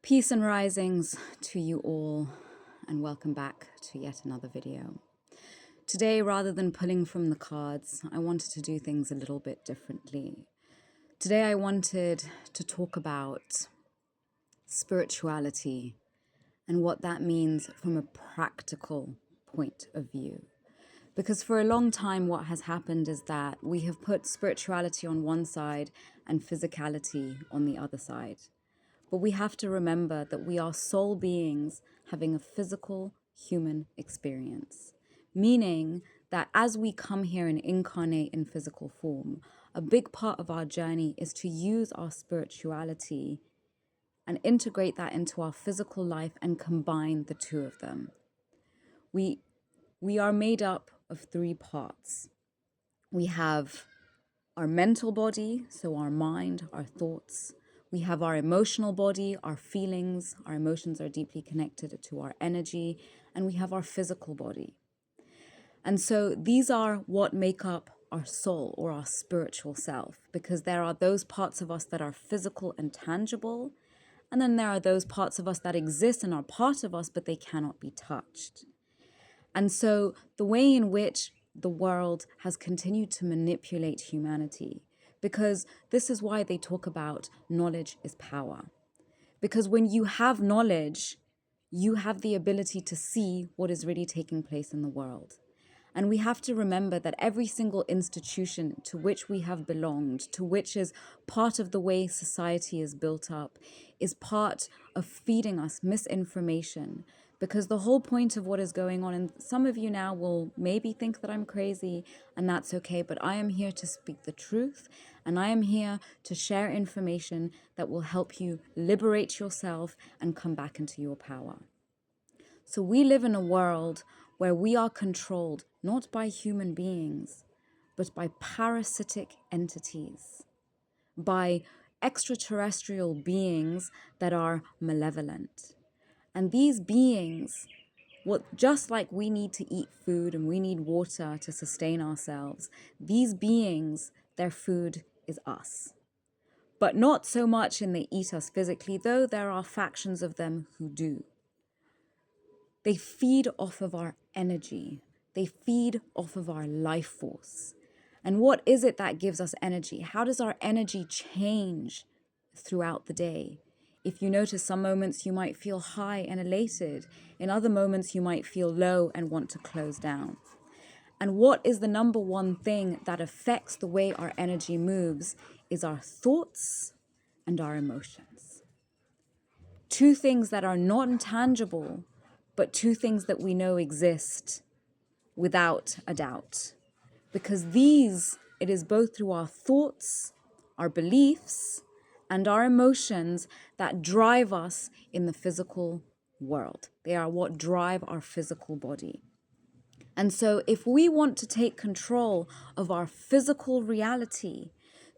Peace and risings to you all, and welcome back to yet another video. Today, rather than pulling from the cards, I wanted to do things a little bit differently. Today, I wanted to talk about spirituality and what that means from a practical point of view. Because for a long time, what has happened is that we have put spirituality on one side and physicality on the other side. But we have to remember that we are soul beings having a physical human experience, meaning that as we come here and incarnate in physical form, a big part of our journey is to use our spirituality and integrate that into our physical life and combine the two of them. We are made up of three parts. We have our mental body, so our mind, our thoughts. We have our emotional body, our feelings. Our emotions are deeply connected to our energy. And we have our physical body. And so these are what make up our soul or our spiritual self, because there are those parts of us that are physical and tangible. And then there are those parts of us that exist and are part of us, but they cannot be touched. And so the way in which the world has continued to manipulate humanity, because this is why they talk about knowledge is power. Because when you have knowledge, you have the ability to see what is really taking place in the world. And we have to remember that every single institution to which we have belonged, to which is part of the way society is built up, is part of feeding us misinformation. Because the whole point of what is going on, and some of you now will maybe think that I'm crazy, and that's okay, but I am here to speak the truth, and I am here to share information that will help you liberate yourself and come back into your power. So we live in a world where we are controlled not by human beings, but by parasitic entities, by extraterrestrial beings that are malevolent. And these beings, just like we need to eat food and we need water to sustain ourselves, these beings, their food is us. But not so much in they eat us physically, though there are factions of them who do. They feed off of our energy. They feed off of our life force. And what is it that gives us energy? How does our energy change throughout the day? If you notice, some moments you might feel high and elated. In other moments, you might feel low and want to close down. And what is the number one thing that affects the way our energy moves is our thoughts and our emotions. Two things that are not intangible, but two things that we know exist without a doubt. Because it is both through our thoughts, our beliefs, and our emotions that drive us in the physical world. They are what drive our physical body. And so if we want to take control of our physical reality,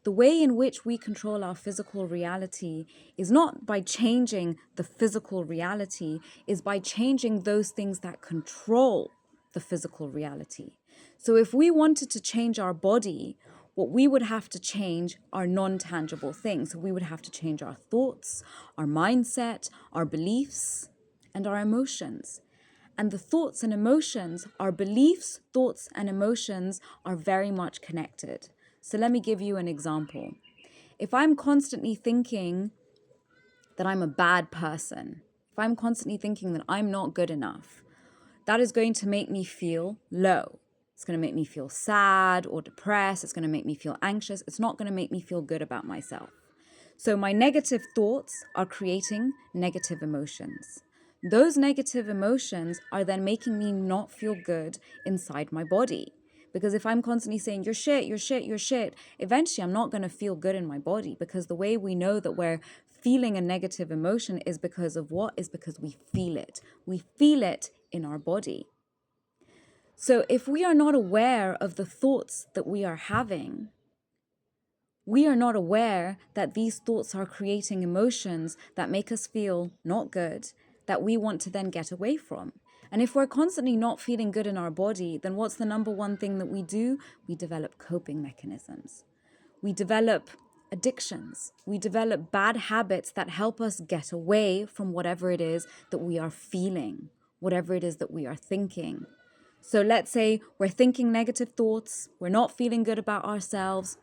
the way in which we control our physical reality is not by changing the physical reality, is by changing those things that control the physical reality. So if we wanted to change our body, what we would have to change are non-tangible things. So we would have to change our thoughts, our mindset, our beliefs, and our emotions. And the thoughts and emotions, our beliefs, thoughts, and emotions are very much connected. So let me give you an example. If I'm constantly thinking that I'm a bad person, if I'm constantly thinking that I'm not good enough, that is going to make me feel low. It's going to make me feel sad or depressed. It's going to make me feel anxious. It's not going to make me feel good about myself. So my negative thoughts are creating negative emotions. Those negative emotions are then making me not feel good inside my body. Because if I'm constantly saying, you're shit, you're shit, you're shit, eventually I'm not going to feel good in my body. Because the way we know that we're feeling a negative emotion is because of what? Is because we feel it. We feel it in our body. So if we are not aware of the thoughts that we are having, we are not aware that these thoughts are creating emotions that make us feel not good, that we want to then get away from. And if we're constantly not feeling good in our body, then what's the number one thing that we do? We develop coping mechanisms. We develop addictions. We develop bad habits that help us get away from whatever it is that we are feeling, whatever it is that we are thinking. So let's say we're thinking negative thoughts, we're not feeling good about ourselves.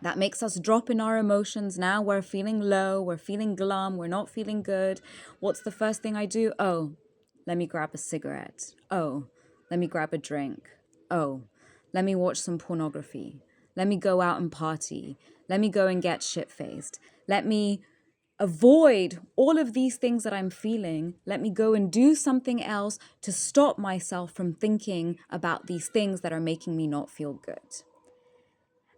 That makes us drop in our emotions. Now we're feeling low, we're feeling glum, we're not feeling good. What's the first thing I do? Oh, let me grab a cigarette. Oh, let me grab a drink. Oh, let me watch some pornography. Let me go out and party. Let me go and get shit-faced. Let me avoid all of these things that I'm feeling. Let me go and do something else to stop myself from thinking about these things that are making me not feel good.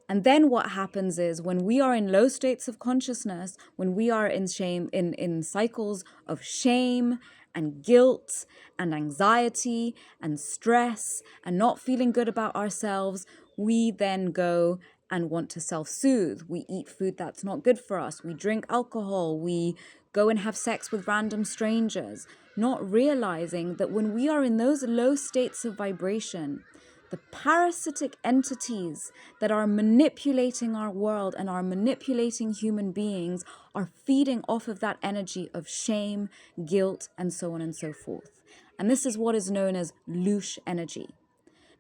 And then what happens is when we are in low states of consciousness, when we are in in cycles of shame and guilt and anxiety and stress and not feeling good about ourselves, we then go and want to self-soothe. We eat food that's not good for us. We drink alcohol. We go and have sex with random strangers, not realizing that when we are in those low states of vibration, the parasitic entities that are manipulating our world and are manipulating human beings are feeding off of that energy of shame, guilt, and so on and so forth. And this is what is known as louche energy.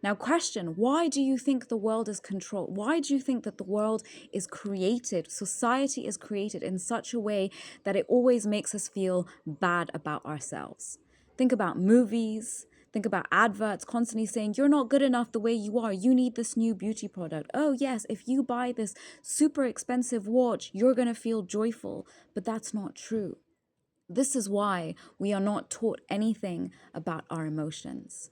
Now question, why do you think the world is controlled? Why do you think that the world is created, society is created in such a way that it always makes us feel bad about ourselves? Think about movies, think about adverts constantly saying, you're not good enough the way you are. You need this new beauty product. Oh yes, if you buy this super expensive watch, you're going to feel joyful. But that's not true. This is why we are not taught anything about our emotions.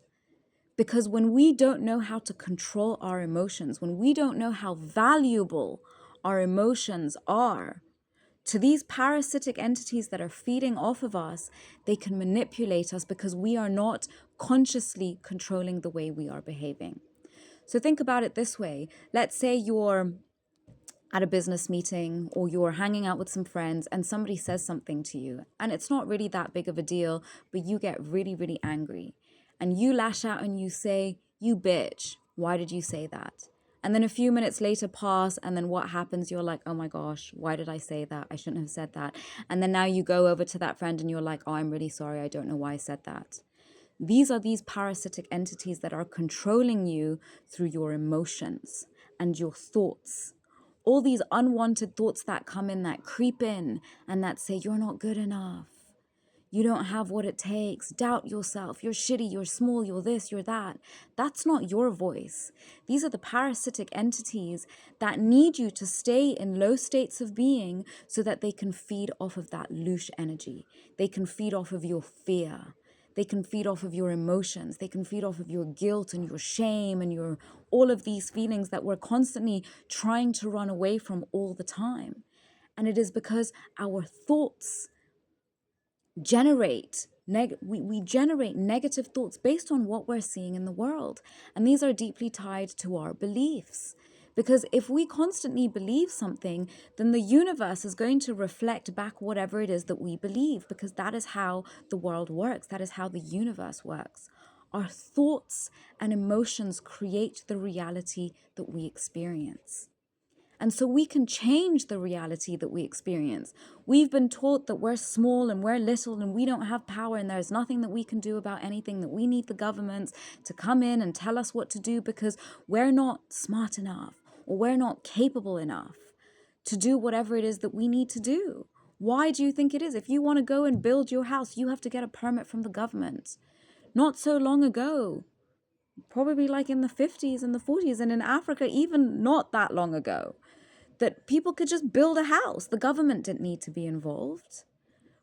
Because when we don't know how to control our emotions, when we don't know how valuable our emotions are, to these parasitic entities that are feeding off of us, they can manipulate us because we are not consciously controlling the way we are behaving. So think about it this way. Let's say you're at a business meeting or you're hanging out with some friends and somebody says something to you and it's not really that big of a deal, but you get really, really angry and you lash out and you say, you bitch, why did you say that? And then a few minutes later pass and then what happens? You're like, oh my gosh, why did I say that? I shouldn't have said that. And then now you go over to that friend and you're like, oh, I'm really sorry. I don't know why I said that. These are these parasitic entities that are controlling you through your emotions and your thoughts. All these unwanted thoughts that come in, that creep in and that say, you're not good enough. You don't have what it takes. Doubt yourself. You're shitty. You're small. You're this. You're that. That's not your voice. These are the parasitic entities that need you to stay in low states of being so that they can feed off of that louche energy. They can feed off of your fear. They can feed off of your emotions. They can feed off of your guilt and your shame and your all of these feelings that we're constantly trying to run away from all the time. And it is because our thoughts generate we generate negative thoughts based on what we're seeing in the world. And these are deeply tied to our beliefs. Because if we constantly believe something, then the universe is going to reflect back whatever it is that we believe, because that is how the world works. That is how the universe works. Our thoughts and emotions create the reality that we experience. And so we can change the reality that we experience. We've been taught that we're small and we're little and we don't have power and there's nothing that we can do about anything, that we need the governments to come in and tell us what to do because we're not smart enough or we're not capable enough to do whatever it is that we need to do. Why do you think it is? If you want to go and build your house, you have to get a permit from the government. Not so long ago, probably like in the 50s and the 40s, and in Africa, even not that long ago, that people could just build a house. The government didn't need to be involved.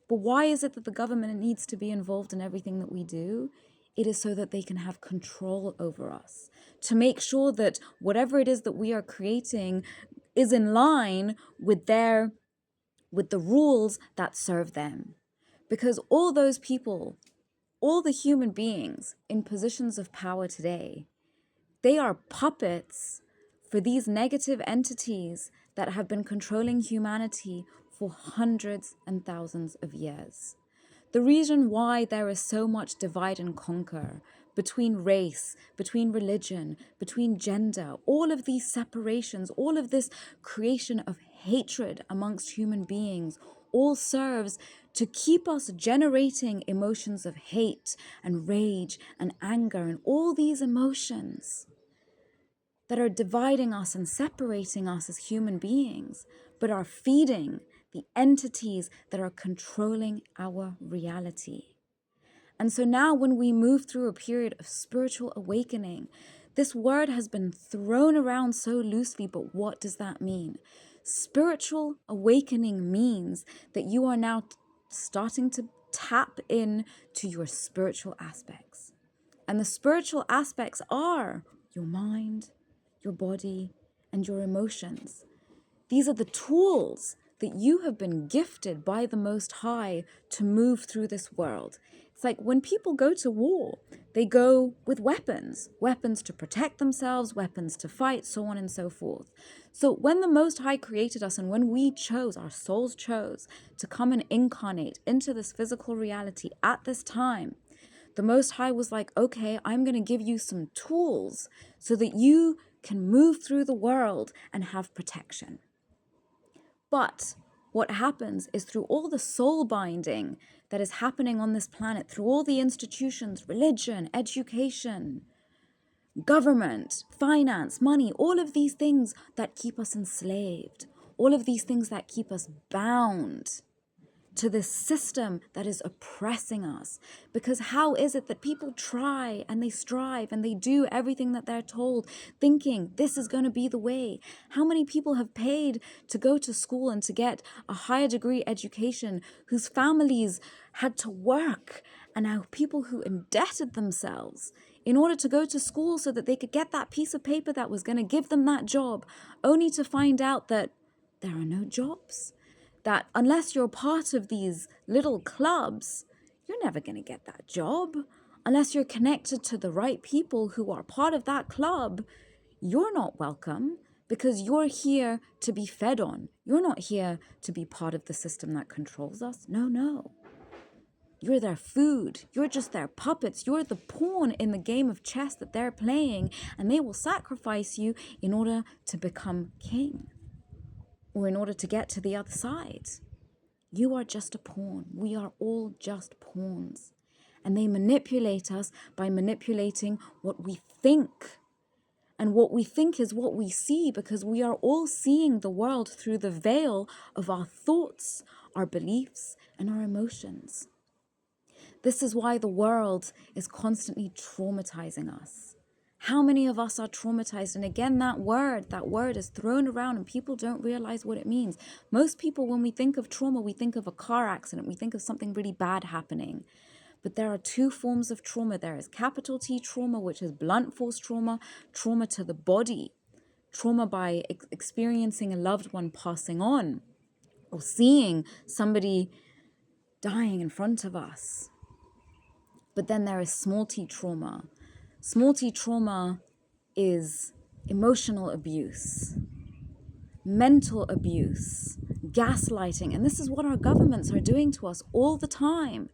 But why is it that the government needs to be involved in everything that we do? It is so that they can have control over us, to make sure that whatever it is that we are creating is in line with the rules that serve them. Because all those people, all the human beings in positions of power today, they are puppets for these negative entities that have been controlling humanity for hundreds and thousands of years. The reason why there is so much divide and conquer between race, between religion, between gender, all of these separations, all of this creation of hatred amongst human beings, all serves to keep us generating emotions of hate and rage and anger and all these emotions that are dividing us and separating us as human beings, but are feeding the entities that are controlling our reality. And so now when we move through a period of spiritual awakening, this word has been thrown around so loosely, but what does that mean? Spiritual awakening means that you are now starting to tap in to your spiritual aspects. And the spiritual aspects are your mind, your body, and your emotions. These are the tools that you have been gifted by the Most High to move through this world. It's like when people go to war, they go with weapons to protect themselves, weapons to fight, so on and so forth. So when the Most High created us and when we chose, our souls chose to come and incarnate into this physical reality at this time, the Most High was like, okay, I'm going to give you some tools so that you can move through the world and have protection. But what happens is through all the soul binding that is happening on this planet, through all the institutions, religion, education, government, finance, money, all of these things that keep us enslaved, all of these things that keep us bound to this system that is oppressing us. Because how is it that people try and they strive and they do everything that they're told, thinking this is going to be the way? How many people have paid to go to school and to get a higher degree education whose families had to work, and now people who indebted themselves in order to go to school so that they could get that piece of paper that was going to give them that job, only to find out that there are no jobs? That unless you're part of these little clubs, you're never going to get that job. Unless you're connected to the right people who are part of that club, you're not welcome because you're here to be fed on. You're not here to be part of the system that controls us. No. You're their food. You're just their puppets. You're the pawn in the game of chess that they're playing, and they will sacrifice you in order to become king, or in order to get to the other side. You are just a pawn. We are all just pawns. And they manipulate us by manipulating what we think. And what we think is what we see, because we are all seeing the world through the veil of our thoughts, our beliefs, and our emotions. This is why the world is constantly traumatizing us. How many of us are traumatized? And again, that word is thrown around and people don't realize what it means. Most people, when we think of trauma, we think of a car accident. We think of something really bad happening. But there are two forms of trauma. There is capital T trauma, which is blunt force trauma, trauma to the body, trauma by experiencing a loved one passing on or seeing somebody dying in front of us. But then there is small t trauma. Small t trauma is emotional abuse, mental abuse, gaslighting. And this is what our governments are doing to us all the time.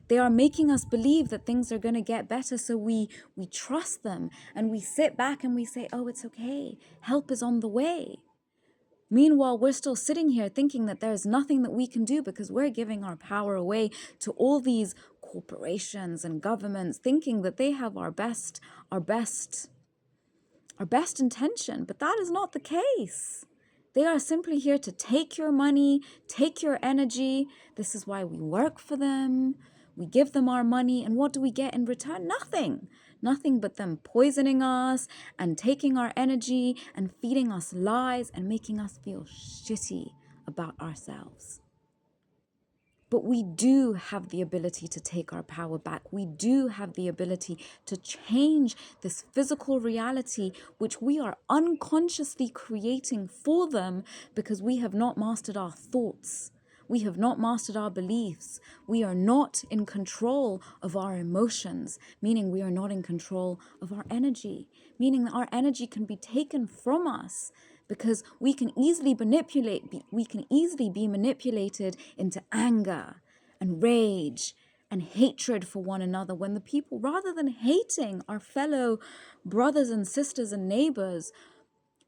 They are making us believe that things are going to get better, so we trust them and we sit back and we say, oh, it's okay. Help is on the way. Meanwhile, we're still sitting here thinking that there's nothing that we can do because we're giving our power away to all these corporations and governments, thinking that they have our best intention. But that is not the case. They are simply here to take your money, take your energy. This is why we work for them. We give them our money, and what do we get in return? Nothing. Nothing but them poisoning us and taking our energy and feeding us lies and making us feel shitty about ourselves. But we do have the ability to take our power back. We do have the ability to change this physical reality, which we are unconsciously creating for them because we have not mastered our thoughts. We have not mastered our beliefs. We are not in control of our emotions, meaning we are not in control of our energy, meaning that our energy can be taken from us because we can easily be manipulated into anger and rage and hatred for one another, when the people, rather than hating our fellow brothers and sisters and neighbors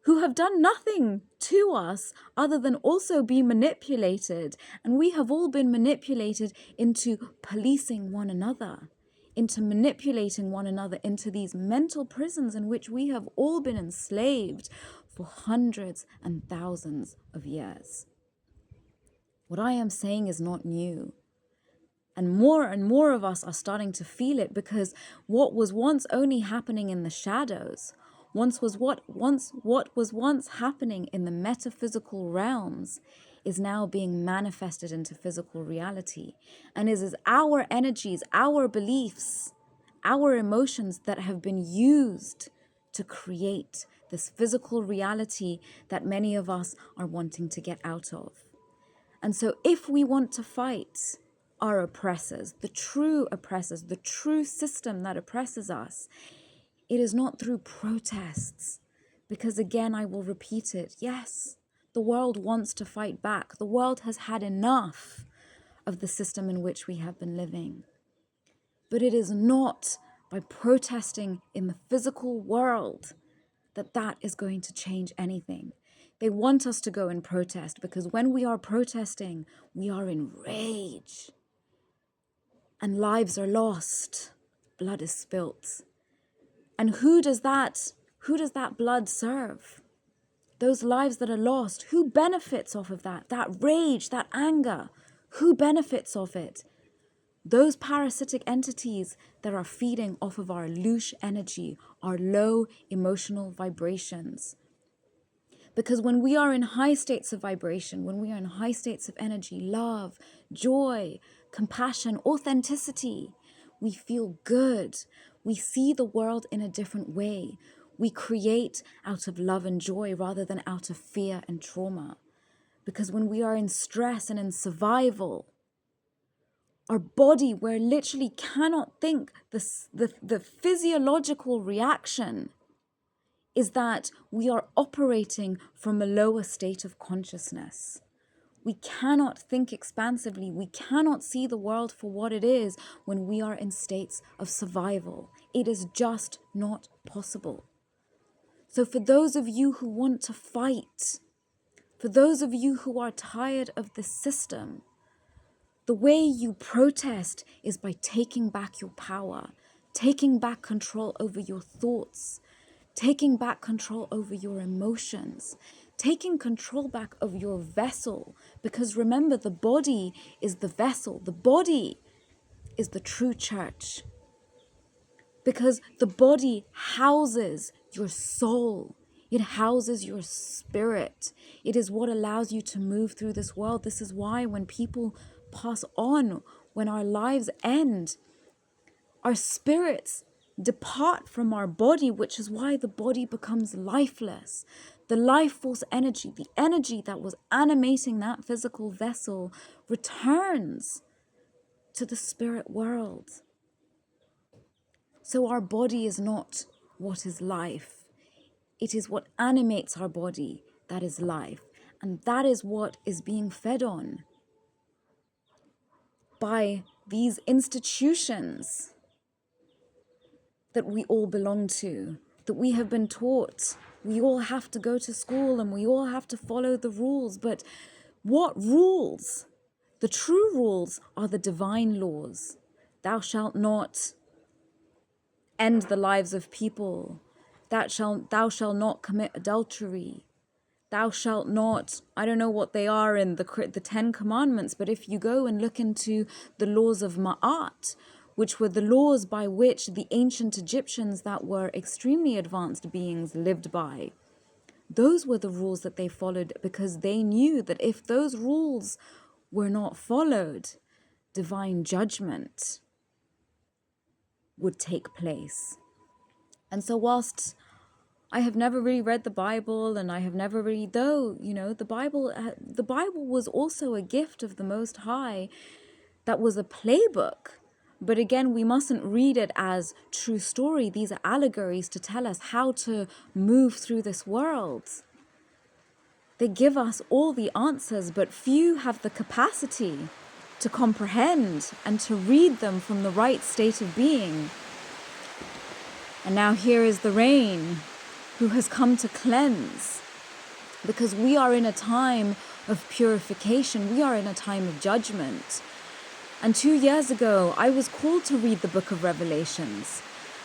who have done nothing to us other than also be manipulated, and we have all been manipulated into policing one another, into manipulating one another into these mental prisons in which we have all been enslaved for hundreds and thousands of years. What I am saying is not new. And more of us are starting to feel it, because what was once only happening in the shadows, what was once happening in the metaphysical realms, is now being manifested into physical reality, and is our energies, our beliefs, our emotions that have been used to create this physical reality that many of us are wanting to get out of. And so if we want to fight our oppressors, the true system that oppresses us, it is not through protests. Because again, I will repeat it. Yes, the world wants to fight back. The world has had enough of the system in which we have been living. But it is not by protesting in the physical world that is going to change anything. They want us to go and protest, because when we are protesting, we are in rage. And lives are lost. Blood is spilt. And who does that blood serve? Those lives that are lost, who benefits off of that? That rage, that anger, who benefits off it? Those parasitic entities that are feeding off of our louche energy, our low emotional vibrations. Because when we are in high states of vibration, when we are in high states of energy, love, joy, compassion, authenticity, we feel good. We see the world in a different way. We create out of love and joy rather than out of fear and trauma. Because when we are in stress and in survival, our body, we literally cannot think the physiological reaction is that we are operating from a lower state of consciousness. We cannot think expansively. We cannot see the world for what it is when we are in states of survival. It is just not possible. So for those of you who want to fight, for those of you who are tired of the system, the way you protest is by taking back your power, taking back control over your thoughts, taking back control over your emotions, taking control back of your vessel. Because remember, the body is the vessel. The body is the true church. Because the body houses your soul. It houses your spirit. It is what allows you to move through this world. This is why when people pass on, when our lives end, our spirits depart from our body, which is why the body becomes lifeless. The life force energy, the energy that was animating that physical vessel, returns to the spirit world. So our body is not what is life. It is what animates our body that is life. And that is what is being fed on by these institutions that we all belong to, that we have been taught. We all have to go to school and we all have to follow the rules. But what rules? The true rules are the divine laws. Thou shalt not end the lives of people. Thou shalt not commit adultery. Thou shalt not, I don't know what they are in the 10 Commandments, but if you go and look into the laws of Ma'at, which were the laws by which the ancient Egyptians that were extremely advanced beings lived by, those were the rules that they followed, because they knew that if those rules were not followed, divine judgment would take place. And so whilst I have never really read the Bible, and I have never really, though, the Bible was also a gift of the Most High that was a playbook. But again, we mustn't read it as true story. These are allegories to tell us how to move through this world. They give us all the answers, but few have the capacity to comprehend and to read them from the right state of being. And now here is the rain, who has come to cleanse, because we are in a time of purification. We are in a time of judgment. And 2 years ago, I was called to read the book of Revelations.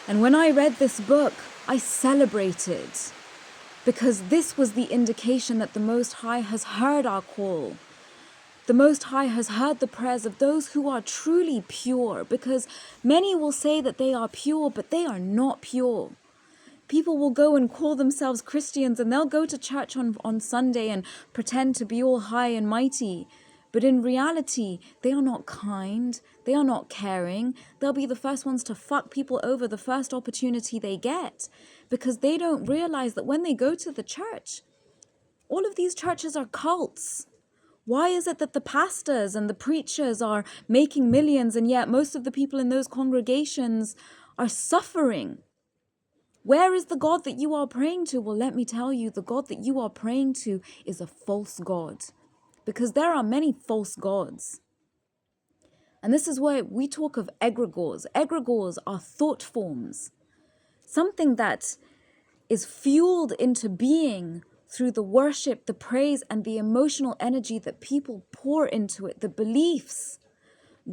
And when I read this book, I celebrated, because this was the indication that the Most High has heard our call. The Most High has heard the prayers of those who are truly pure, because many will say that they are pure, but they are not pure. People will go and call themselves Christians, and they'll go to church on Sunday and pretend to be all high and mighty. But in reality, they are not kind. They are not caring. They'll be the first ones to fuck people over the first opportunity they get, because they don't realize that when they go to the church, all of these churches are cults. Why is it that the pastors and the preachers are making millions, and yet most of the people in those congregations are suffering? Where is the God that you are praying to? Well, let me tell you, the God that you are praying to is a false God, because there are many false gods. And this is why we talk of egregores. Egregores are thought forms, something that is fueled into being through the worship, the praise, and the emotional energy that people pour into it, the beliefs.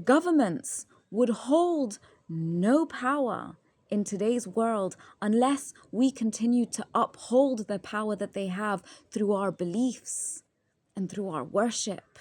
Governments would hold no power in today's world unless we continue to uphold the power that they have through our beliefs and through our worship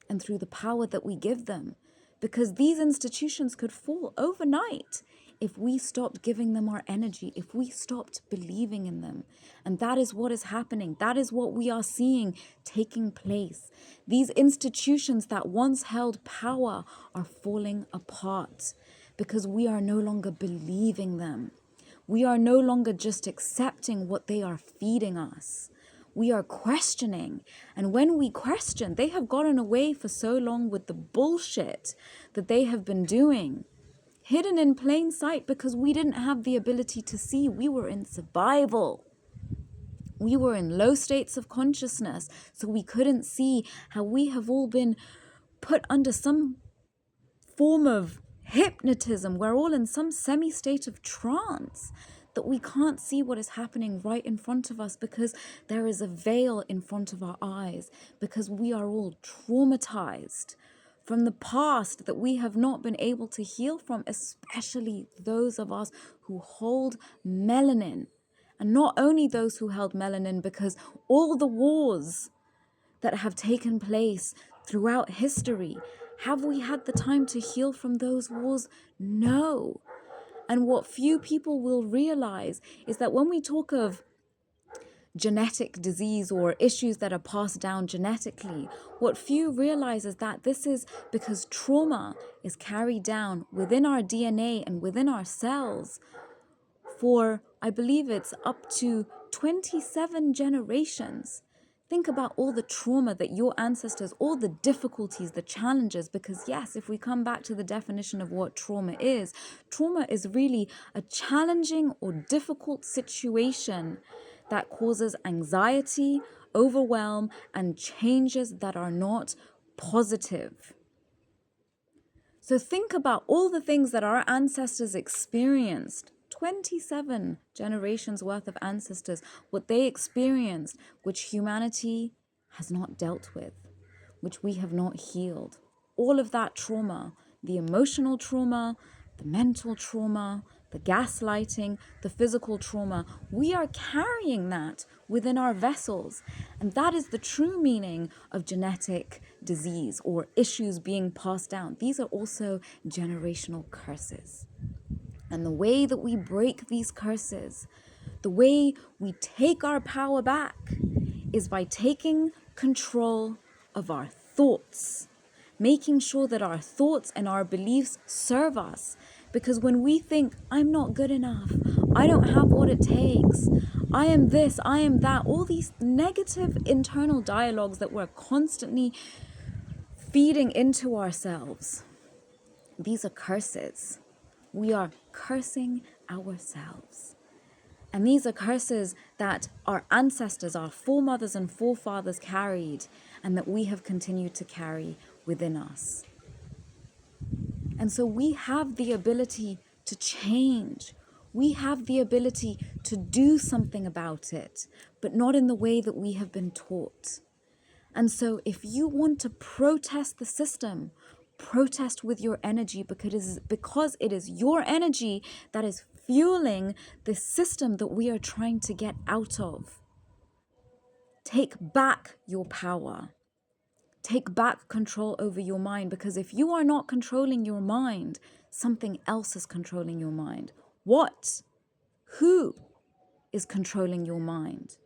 and through the power that we give them. Because these institutions could fall overnight if we stopped giving them our energy, if we stopped believing in them. And that is what is happening. That is what we are seeing taking place. These institutions that once held power are falling apart because we are no longer believing them. We are no longer just accepting what they are feeding us. We are questioning. And when we question, they have gotten away for so long with the bullshit that they have been doing, hidden in plain sight, because we didn't have the ability to see. We were in survival. We were in low states of consciousness, so we couldn't see how we have all been put under some form of hypnotism. We're all in some semi-state of trance, that we can't see what is happening right in front of us because there is a veil in front of our eyes, because we are all traumatized from the past that we have not been able to heal from, especially those of us who hold melanin. And not only those who held melanin, because all the wars that have taken place throughout history, have we had the time to heal from those wars? No. And what few people will realize is that when we talk of genetic disease or issues that are passed down genetically, what few realize is that this is because trauma is carried down within our DNA and within our cells for, I believe it's up to 27 generations. Think about all the trauma that your ancestors, all the difficulties, the challenges, because yes, if we come back to the definition of what trauma is really a challenging or difficult situation that causes anxiety, overwhelm, and changes that are not positive. So think about all the things that our ancestors experienced. 27 generations worth of ancestors, what they experienced, which humanity has not dealt with, which we have not healed. All of that trauma, the emotional trauma, the mental trauma, the gaslighting, the physical trauma, we are carrying that within our vessels. And that is the true meaning of genetic disease or issues being passed down. These are also generational curses. And the way that we break these curses, the way we take our power back, is by taking control of our thoughts, making sure that our thoughts and our beliefs serve us. Because when we think, I'm not good enough, I don't have what it takes, I am this, I am that, all these negative internal dialogues that we're constantly feeding into ourselves, these are curses. We are cursing ourselves. And these are curses that our ancestors, our foremothers and forefathers carried, and that we have continued to carry within us. And so we have the ability to change. We have the ability to do something about it, but not in the way that we have been taught. And so if you want to protest the system, protest with your energy, because it is your energy that is fueling the system that we are trying to get out of. Take back your power. Take back control over your mind, because if you are not controlling your mind, something else is controlling your mind. What? Who is controlling your mind?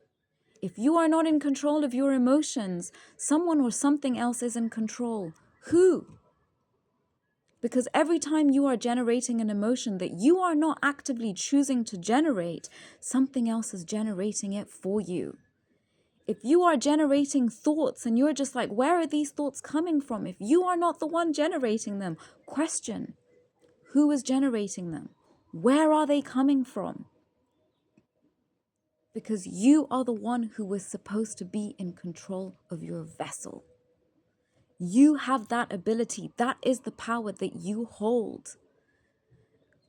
If you are not in control of your emotions, someone or something else is in control. Who? Because every time you are generating an emotion that you are not actively choosing to generate, something else is generating it for you. If you are generating thoughts and you're just like, where are these thoughts coming from? If you are not the one generating them, question, who is generating them? Where are they coming from? Because you are the one who is supposed to be in control of your vessel. You have that ability. That is the power that you hold.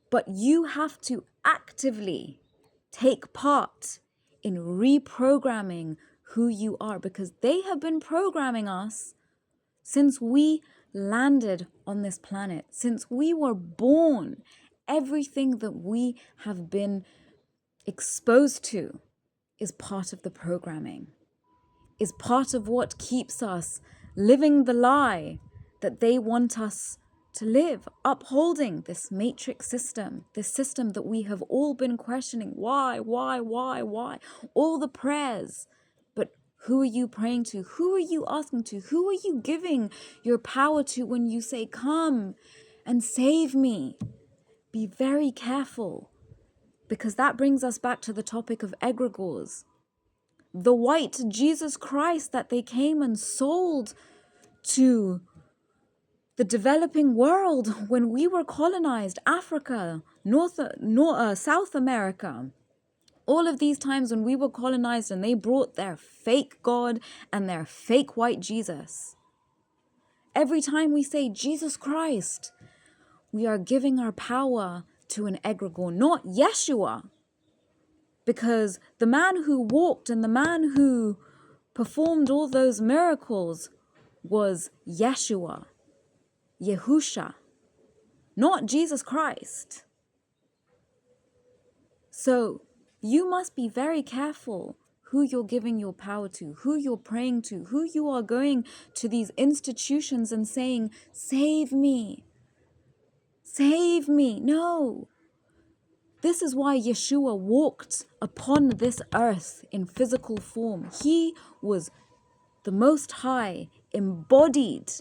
But you have to actively take part in reprogramming who you are, because they have been programming us since we landed on this planet, since we were born. Everything that we have been exposed to is part of the programming, is part of what keeps us living the lie that they want us to live, upholding this matrix system, this system that we have all been questioning. Why? All the prayers. But who are you praying to? Who are you asking to? Who are you giving your power to when you say, come and save me? Be very careful, because that brings us back to the topic of egregores. The white Jesus Christ that they came and sold to the developing world when we were colonized, Africa, South America. All of these times when we were colonized and they brought their fake God and their fake white Jesus. Every time we say Jesus Christ, we are giving our power to an egregore, not Yeshua. Because the man who walked and the man who performed all those miracles was Yeshua, Yehusha, not Jesus Christ. So you must be very careful who you're giving your power to, who you're praying to, who you are going to these institutions and saying, save me, save me. No. This is why Yeshua walked upon this earth in physical form. He was the Most High, embodied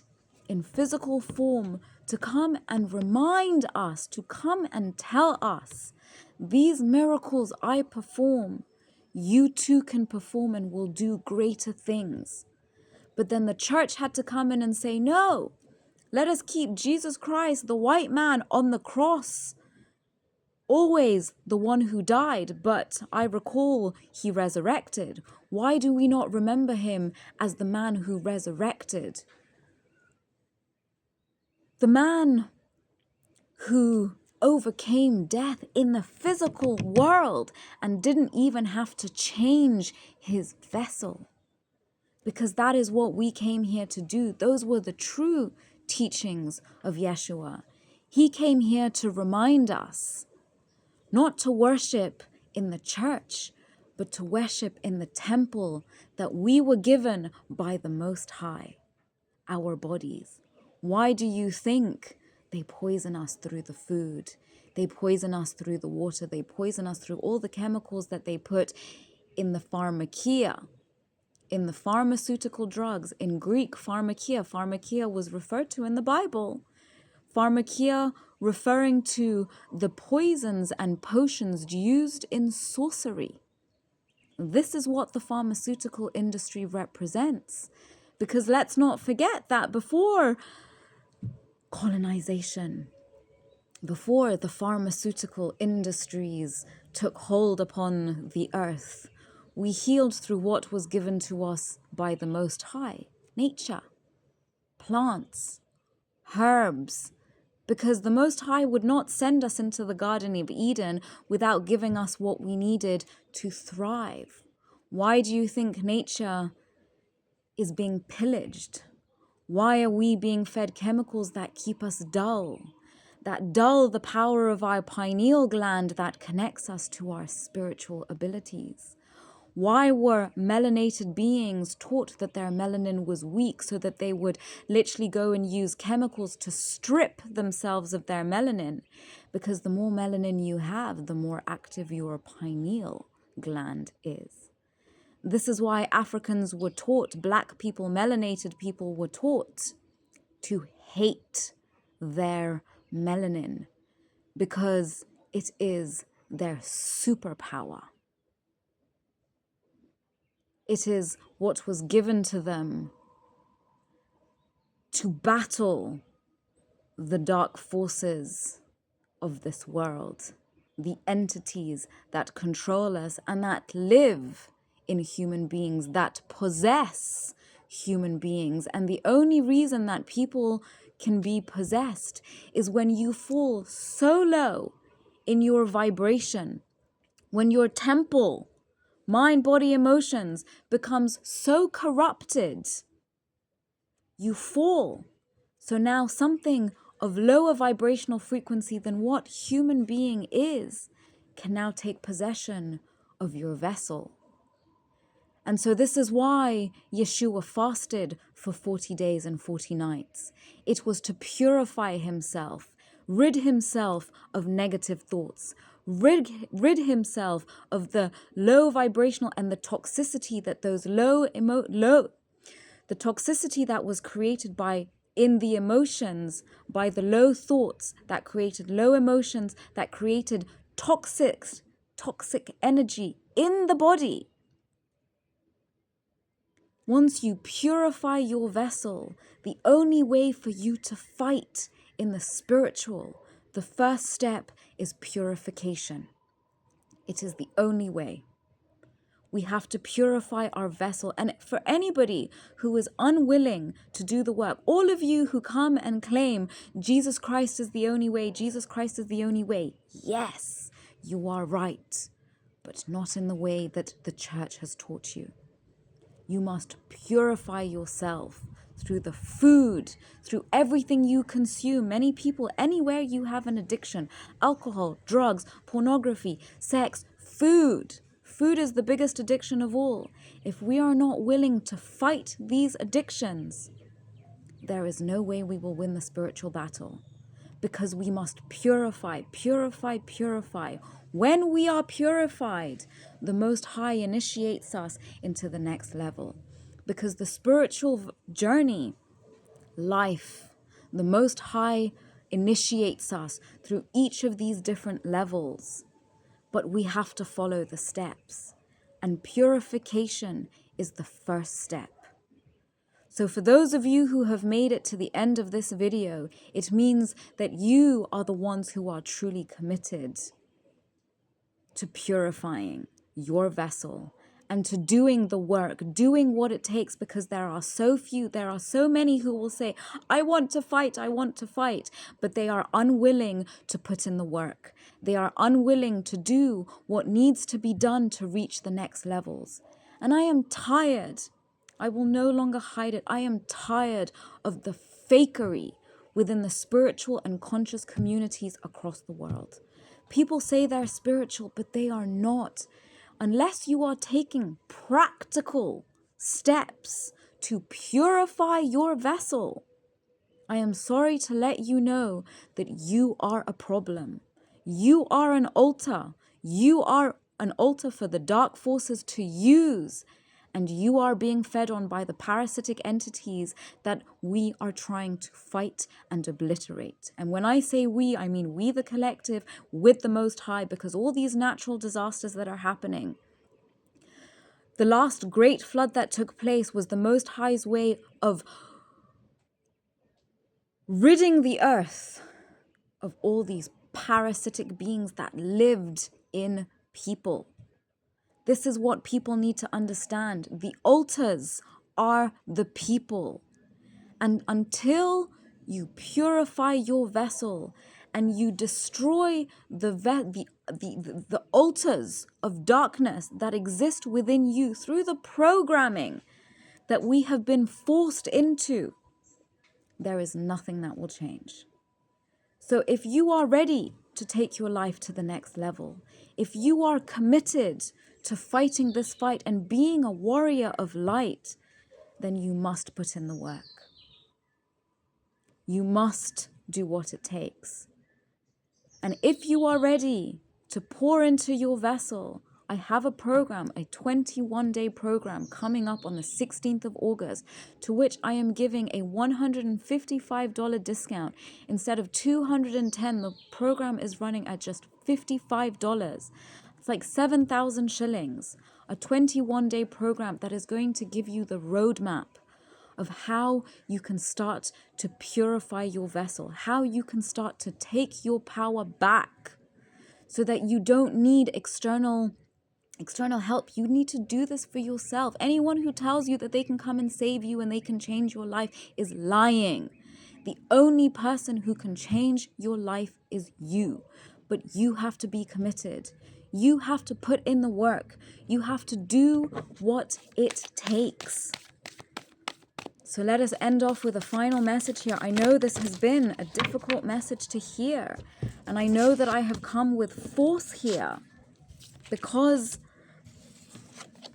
in physical form, to come and remind us, to come and tell us, these miracles I perform, you too can perform and will do greater things. But then the church had to come in and say, no, let us keep Jesus Christ, the white man, on the cross. Always the one who died, but I recall he resurrected. Why do we not remember him as the man who resurrected? The man who overcame death in the physical world and didn't even have to change his vessel. Because that is what we came here to do. Those were the true teachings of Yeshua. He came here to remind us not to worship in the church, but to worship in the temple that we were given by the Most High, our bodies. Why do you think they poison us through the food? They poison us through the water. They poison us through all the chemicals that they put in the pharmakia, in the pharmaceutical drugs. In Greek, pharmakia was referred to in the Bible. Pharmakia referring to the poisons and potions used in sorcery. This is what the pharmaceutical industry represents. Because let's not forget that before colonization, before the pharmaceutical industries took hold upon the earth, we healed through what was given to us by the Most High, nature, plants, herbs, Because the Most High would not send us into the Garden of Eden without giving us what we needed to thrive. Why do you think nature is being pillaged? Why are we being fed chemicals that keep us dull? That dull the power of our pineal gland that connects us to our spiritual abilities. Why were melanated beings taught that their melanin was weak so that they would literally go and use chemicals to strip themselves of their melanin? Because the more melanin you have, the more active your pineal gland is. This is why Africans were taught, black people, melanated people were taught to hate their melanin because it is their superpower. It is what was given to them to battle the dark forces of this world, the entities that control us and that live in human beings, that possess human beings. And the only reason that people can be possessed is when you fall so low in your vibration, when your temple, mind, body, emotions becomes so corrupted, you fall. So now something of lower vibrational frequency than what human being is can now take possession of your vessel. And so this is why Yeshua fasted for 40 days and 40 nights. It was to purify himself, rid himself of negative thoughts, rid himself of the low vibrational and the toxicity that those the toxicity that was created in the emotions, by the low thoughts that created low emotions, that created toxic energy in the body. Once you purify your vessel, the only way for you to fight in the spiritual, the first step is purification. It is the only way. We have to purify our vessel. And for anybody who is unwilling to do the work, all of you who come and claim Jesus Christ is the only way, Jesus Christ is the only way, yes, you are right, but not in the way that the church has taught you. You must purify yourself through the food, through everything you consume. Many people, anywhere you have an addiction, alcohol, drugs, pornography, sex, food. Food is the biggest addiction of all. If we are not willing to fight these addictions, there is no way we will win the spiritual battle. Because we must purify. When we are purified, the Most High initiates us into the next level. Because the spiritual journey, life, the Most High initiates us through each of these different levels. But we have to follow the steps. And purification is the first step. So for those of you who have made it to the end of this video, it means that you are the ones who are truly committed to purifying your vessel and to doing the work, doing what it takes, because there are so many who will say, I want to fight, but they are unwilling to put in the work. They are unwilling to do what needs to be done to reach the next levels. And I am tired. I will no longer hide it. I am tired of the fakery within the spiritual and conscious communities across the world. People say they're spiritual, but they are not. Unless you are taking practical steps to purify your vessel, I am sorry to let you know that you are a problem. You are an altar. You are an altar for the dark forces to use. And you are being fed on by the parasitic entities that we are trying to fight and obliterate. And when I say we, I mean we the collective with the Most High, because all these natural disasters that are happening, the last great flood that took place was the Most High's way of ridding the earth of all these parasitic beings that lived in people. This is what people need to understand. The altars are the people. And until you purify your vessel, and you destroy the altars of darkness that exist within you through the programming that we have been forced into, there is nothing that will change. So if you are ready to take your life to the next level, if you are committed to fighting this fight and being a warrior of light, then you must put in the work. You must do what it takes. And if you are ready to pour into your vessel, I have a program, a 21-day program coming up on the 16th of August, to which I am giving a $155 discount. Instead of $210, the program is running at just $55. It's like 7,000 shillings. A 21-day program that is going to give you the roadmap of how you can start to purify your vessel, how you can start to take your power back so that you don't need external help. You need to do this for yourself. Anyone who tells you that they can come and save you and they can change your life is lying. The only person who can change your life is you. But you have to be committed. You have to put in the work. You have to do what it takes. So let us end off with a final message here. I know this has been a difficult message to hear. And I know that I have come with force here because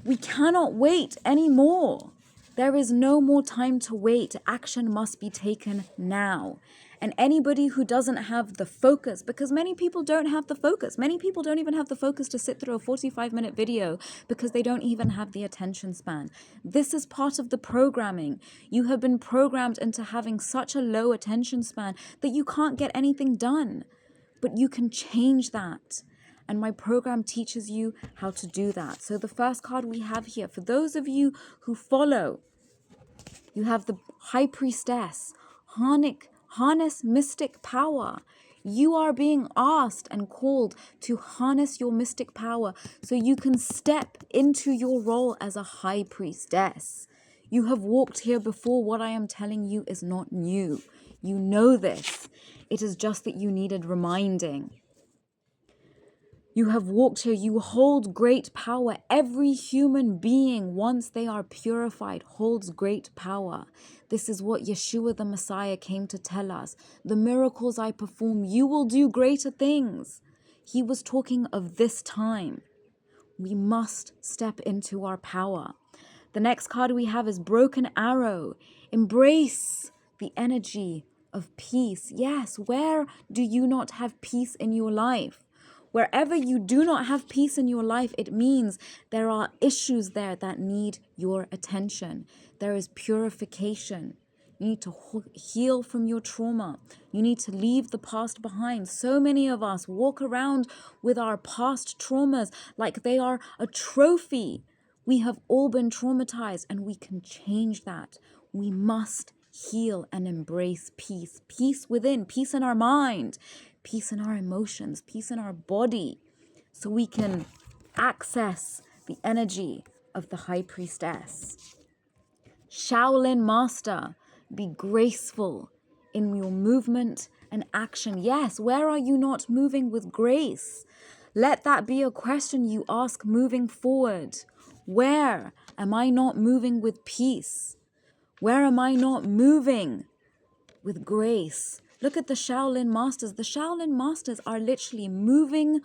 we cannot wait anymore. There is no more time to wait. Action must be taken now. And anybody who doesn't have the focus, because many people don't have the focus. Many people don't even have the focus to sit through a 45-minute video because they don't even have the attention span. This is part of the programming. You have been programmed into having such a low attention span that you can't get anything done. But you can change that. And my program teaches you how to do that. So the first card we have here, for those of you who follow, you have the High Priestess, harness mystic power. You are being asked and called to harness your mystic power so you can step into your role as a High Priestess. You have walked here before. What I am telling you is not new. You know this. It is just that you needed reminding. You have walked here. You hold great power. Every human being, once they are purified, holds great power. This is what Yeshua the Messiah came to tell us. The miracles I perform, you will do greater things. He was talking of this time. We must step into our power. The next card we have is Broken Arrow. Embrace the energy of peace. Yes, where do you not have peace in your life? Wherever you do not have peace in your life, it means there are issues there that need your attention. There is purification. You need to heal from your trauma. You need to leave the past behind. So many of us walk around with our past traumas like they are a trophy. We have all been traumatized and we can change that. We must heal and embrace peace. Peace within, peace in our mind, peace in our emotions, peace in our body, so we can access the energy of the High Priestess. Shaolin Master, be graceful in your movement and action. Yes, where are you not moving with grace? Let that be a question you ask moving forward. Where am I not moving with peace? Where am I not moving with grace? Look at the Shaolin Masters. The Shaolin Masters are literally moving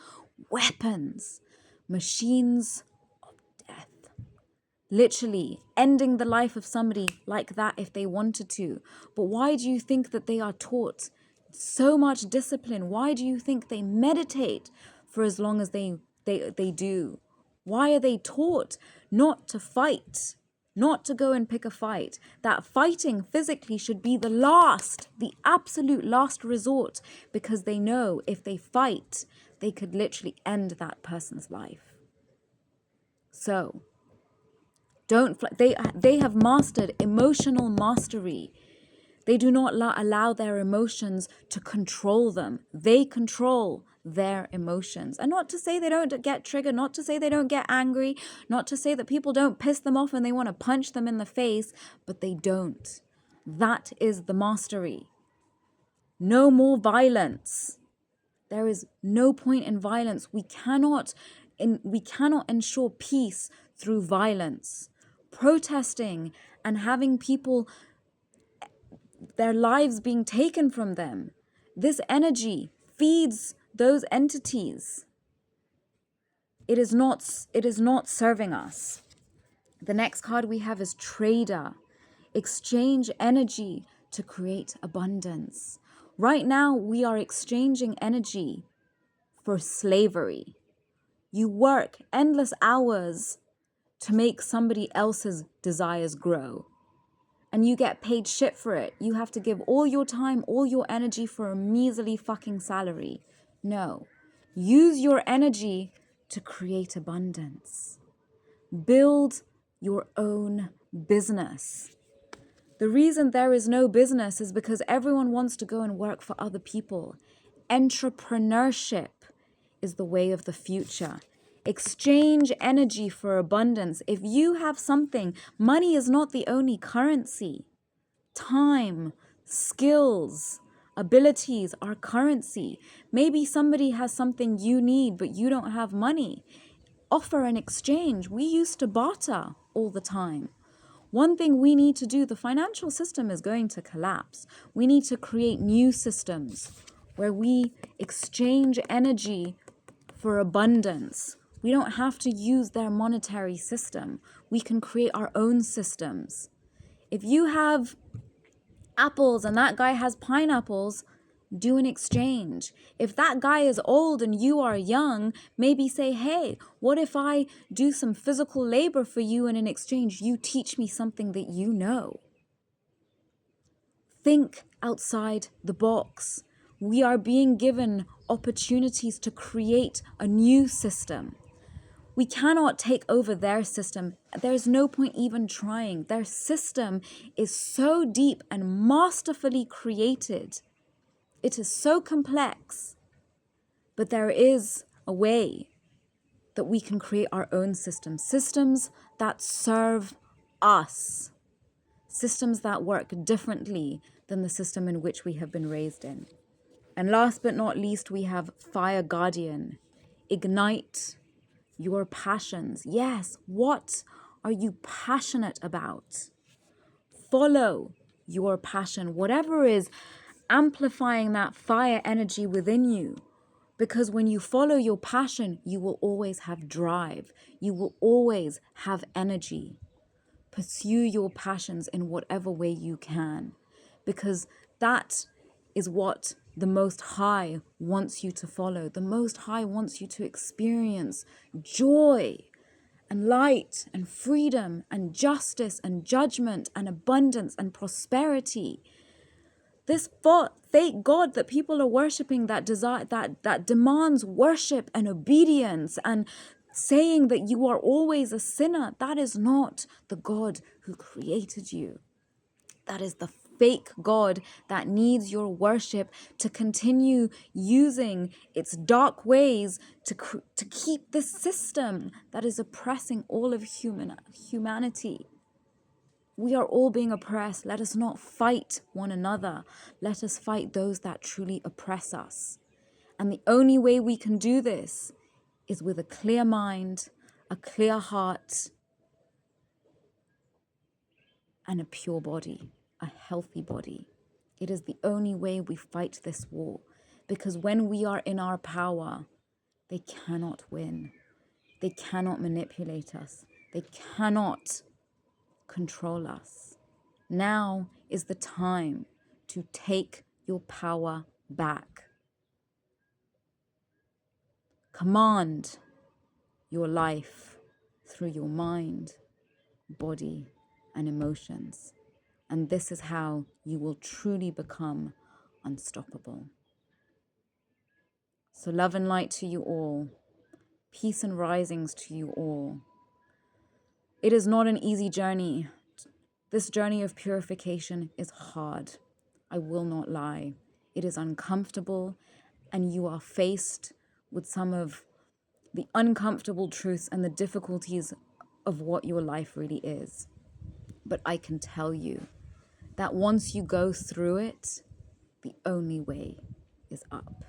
weapons, machines of death. Literally ending the life of somebody like that if they wanted to. But why do you think that they are taught so much discipline? Why do you think they meditate for as long as they do? Why are they taught not to fight? Not to go and pick a fight. That fighting physically should be the absolute last resort, because they know if they fight, they could literally end that person's life. So, they have mastered emotional mastery. They do not allow their emotions to control them. They control their emotions. And not to say they don't get triggered, not to say they don't get angry, not to say that people don't piss them off and they want to punch them in the face, but they don't. That is the mastery. No more violence. There is no point in violence. We cannot ensure peace through violence. Protesting and having people, their lives being taken from them. This energy feeds those entities. It is not serving us. The next card we have is Trader. Exchange energy to create abundance. Right now, we are exchanging energy for slavery. You work endless hours to make somebody else's desires grow. And you get paid shit for it. You have to give all your time, all your energy for a measly fucking salary. No. Use your energy to create abundance. Build your own business. The reason there is no business is because everyone wants to go and work for other people. Entrepreneurship is the way of the future. Exchange energy for abundance. If you have something, money is not the only currency. Time, skills, abilities are currency. Maybe somebody has something you need, but you don't have money. Offer an exchange. We used to barter all the time. One thing we need to do, the financial system is going to collapse. We need to create new systems where we exchange energy for abundance. We don't have to use their monetary system. We can create our own systems. If you have apples and that guy has pineapples, do an exchange. If that guy is old and you are young, maybe say, hey, what if I do some physical labor for you and in exchange you teach me something that you know? Think outside the box. We are being given opportunities to create a new system. We cannot take over their system. There's no point even trying. Their system is so deep and masterfully created. It is so complex. But there is a way that we can create our own systems. Systems that serve us. Systems that work differently than the system in which we have been raised in. And last but not least, we have Fire Guardian. Ignite your passions. Yes, what are you passionate about? Follow your passion, whatever is amplifying that fire energy within you. Because when you follow your passion, you will always have drive. You will always have energy. Pursue your passions in whatever way you can. Because that is what the Most High wants you to follow. The Most High wants you to experience joy and light and freedom and justice and judgment and abundance and prosperity. This fake God that people are worshipping, that demands worship and obedience and saying that you are always a sinner, that is not the God who created you. That is the fake God that needs your worship to continue using its dark ways to keep this system that is oppressing all of humanity. We are all being oppressed. Let us not fight one another. Let us fight those that truly oppress us. And the only way we can do this is with a clear mind, a clear heart, and a pure body, a healthy body. It is the only way we fight this war. Because when we are in our power, they cannot win. They cannot manipulate us. They cannot control us. Now is the time to take your power back. Command your life through your mind, body, and emotions. And this is how you will truly become unstoppable. So love and light to you all. Peace and risings to you all. It is not an easy journey. This journey of purification is hard. I will not lie. It is uncomfortable, and you are faced with some of the uncomfortable truths and the difficulties of what your life really is. But I can tell you that once you go through it, The only way is up.